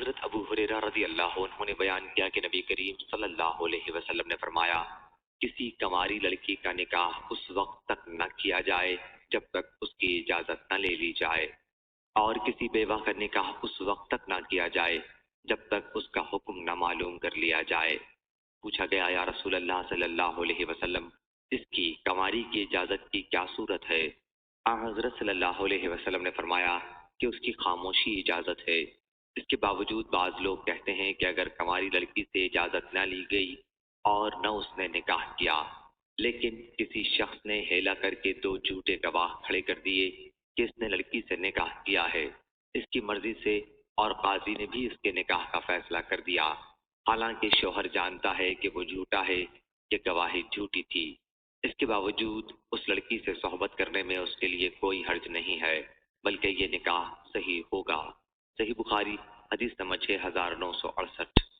حضرت ابو ہریرہ رضی اللہ عنہ نے بیان کیا کہ نبی کریم صلی اللہ علیہ وسلم نے فرمایا کسی کنواری لڑکی کا نکاح اس وقت تک نہ کیا جائے جب تک اس کی اجازت نہ لے لی جائے، اور کسی بیوہ کا نکاح اس وقت تک نہ کیا جائے جب تک اس کا حکم نہ معلوم کر لیا جائے۔ پوچھا گیا یا رسول اللہ صلی اللہ علیہ وسلم، اس کی کنواری کی اجازت کی کیا صورت ہے؟ آن حضرت صلی اللہ علیہ وسلم نے فرمایا کہ اس کی خاموشی اجازت ہے۔ اس کے باوجود بعض لوگ کہتے ہیں کہ اگر کنواری لڑکی سے اجازت نہ لی گئی اور نہ اس نے نکاح کیا، لیکن کسی شخص نے ہیلا کر کے دو جھوٹے گواہ کھڑے کر دیے کہ اس نے لڑکی سے نکاح کیا ہے اس کی مرضی سے، اور قاضی نے بھی اس کے نکاح کا فیصلہ کر دیا، حالانکہ شوہر جانتا ہے کہ وہ جھوٹا ہے، کہ گواہی جھوٹی تھی، اس کے باوجود اس لڑکی سے صحبت کرنے میں اس کے لیے کوئی حرج نہیں ہے، بلکہ یہ نکاح صحیح ہوگا۔ صحیح بخاری حدیث نمبر 6968۔